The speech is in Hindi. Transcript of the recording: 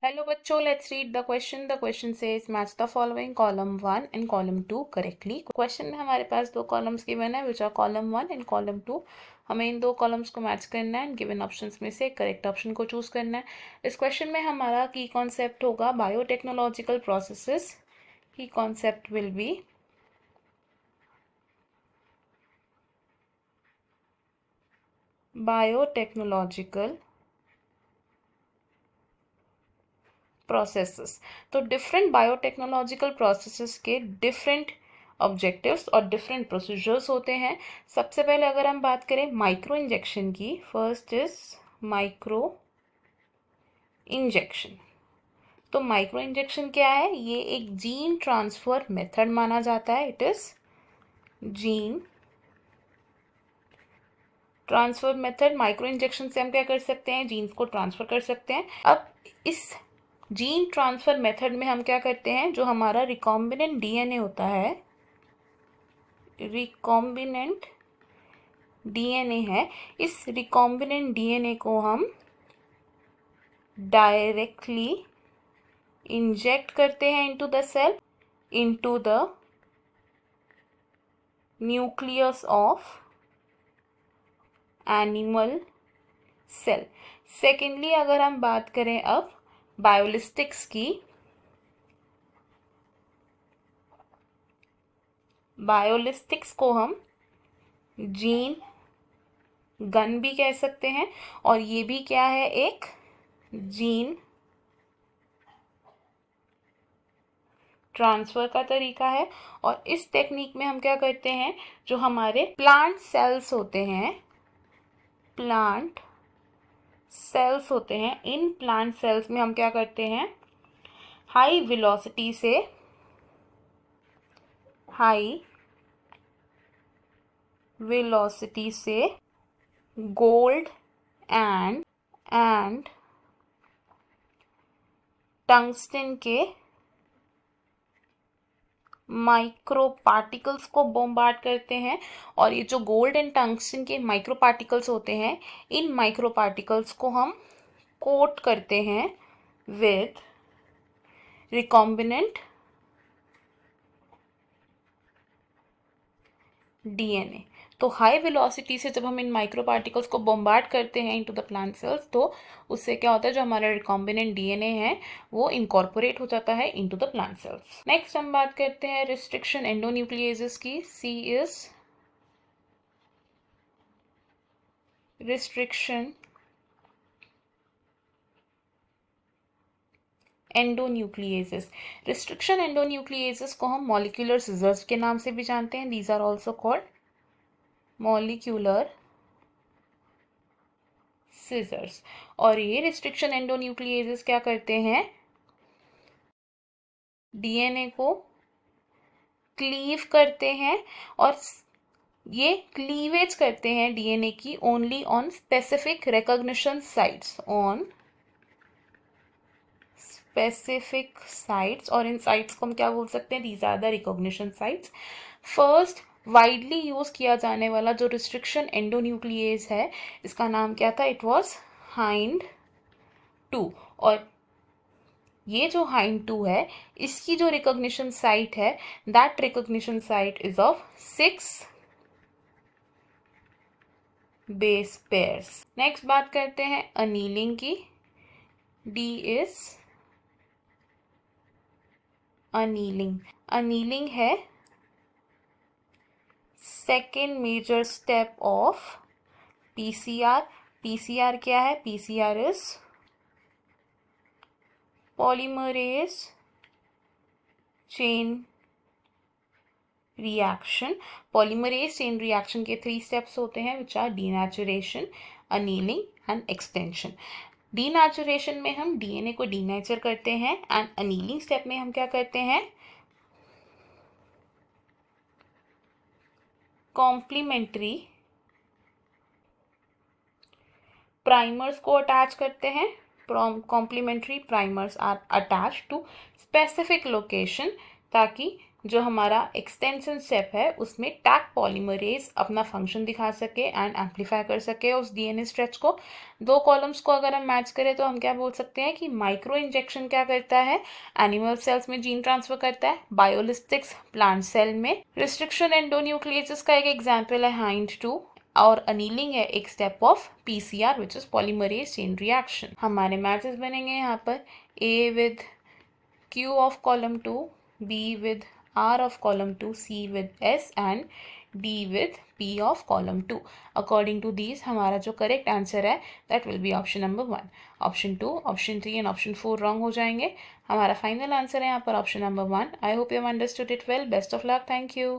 Hello बच्चों, let's read the question. The question says match the following column 1 and column 2 correctly. Question में हमारे पास दो columns given है which are column 1 and column 2. हमें इन दो columns को match करना है and given options में से correct option को choose करना है. इस question में हमारा key concept होगा biotechnological processes. Key concept will be biotechnological processes. तो डिफरेंट बायोटेक्नोलॉजिकल प्रोसेसेस के डिफरेंट ऑब्जेक्टिव्स और डिफरेंट प्रोसीजर्स होते हैं. सबसे पहले अगर हम बात करें माइक्रो इंजेक्शन की, फर्स्ट इज माइक्रो इंजेक्शन. तो माइक्रो इंजेक्शन क्या है? ये एक जीन ट्रांसफर मेथड माना जाता है. It is gene transfer method. Micro injection से हम क्या कर सकते हैं? जीन्स को ट्रांसफर कर सकते हैं. अब इस जीन ट्रांसफर मेथड में हम क्या करते हैं? जो हमारा रिकॉम्बिनेंट डीएनए होता है, रिकॉम्बिनेंट डीएनए है, इस रिकॉम्बिनेंट डीएनए को हम डायरेक्टली इंजेक्ट करते हैं into the cell, into the nucleus of animal cell. Secondly अगर हम बात करें अब बायोलिस्टिक्स की, बायोलिस्टिक्स को हम जीन गन भी कह सकते हैं और ये भी क्या है? एक जीन ट्रांसफर का तरीका है. और इस टेक्निक में हम क्या करते हैं? जो हमारे प्लांट सेल्स होते हैं, प्लांट सेल्स होते हैं, इन प्लांट सेल्स में हम क्या करते हैं? हाई वेलोसिटी से गोल्ड एंड टंगस्टन के माइक्रो पार्टिकल्स को बॉम्बार्ड करते हैं. और ये जो गोल्ड एंड टंगस्टन के माइक्रो पार्टिकल्स होते हैं, इन माइक्रो पार्टिकल्स को हम कोट करते हैं विद रिकॉम्बिनेंट डीएनए. तो हाई वेलोसिटी से जब हम इन माइक्रो पार्टिकल्स को बॉम्बार्ड करते हैं इनटू द प्लांट सेल्स, तो उससे क्या होता है? जो हमारा रिकॉम्बिनेंट डीएनए है वो इनकॉर्पोरेट हो जाता है into the plant cells. Next हम बात करते हैं रिस्ट्रिक्शन एंडोन्यूक्लिएजेस की. सी इज रिस्ट्रिक्शन एंडोन्यूक्लिएजेस. रिस्ट्रिक्शन एंडोन्यूक्लिएजेस को हम मॉलिक्यूलर सिजर्स के नाम से भी जानते हैं. These are also called molecular scissors. और ये रिस्ट्रिक्शन एंडोन्यूक्लिएजेस क्या करते हैं? डीएनए को क्लीव करते हैं और ये क्लीवेज करते हैं डीएनए की only on specific recognition sites, on specific sites. और इन साइट्स को हम क्या बोल सकते हैं? These are the recognition sites. First widely use किया जाने वाला जो रिस्ट्रिक्शन एंडोन्यूक्लिएज है, इसका नाम क्या था? It was Hind 2. और ये जो हाइंड 2 है, इसकी जो रिकॉग्निशन साइट है, that recognition site is of 6 base pairs. Next बात करते हैं अनीलिंग की. D is annealing. अनीलिंग है second major step of PCR. PCR क्या है? PCR is polymerase chain reaction. Polymerase chain reaction के 3 स्टेप्स होते हैं which are denaturation, annealing and extension. Denaturation में हम डीएनए को डीनेचर करते हैं एंड अनीलिंग स्टेप में हम क्या करते हैं? कॉम्प्लीमेंट्री प्राइमर्स को अटैच करते हैं. Complementary primers are attach to specific location ताकि जो हमारा एक्सटेंशन स्टेप है उसमें टैग पॉलीमरेज अपना फंक्शन दिखा सके एंड एम्पलीफाई कर सके उस डीएनए स्ट्रेच को। दो कॉलम्स को अगर हम मैच करें तो हम क्या बोल सकते हैं कि माइक्रो इंजेक्शन क्या करता है, एनिमल सेल्स में जीन ट्रांसफर करता है, बायोलिस्टिक्स प्लांट सेल में, रिस्ट्रिक्शन एंडोन्यूक्लियस का एक एग्जाम्पल है हाइंड 2, और अनीलिंग है एक step of PCR which is polymerase chain reaction. हमारे मैचेस बनेंगे यहाँ पर ए with Q of column 2, B with R of column 2, C with S and D with P of column 2. According to these हमारा जो correct answer है that will be option number 1. Option 2, option 3 and option 4 wrong हो जाएंगे। हमारा final answer है यहाँ पर option number 1. I hope you have understood it well. Best of luck. Thank you.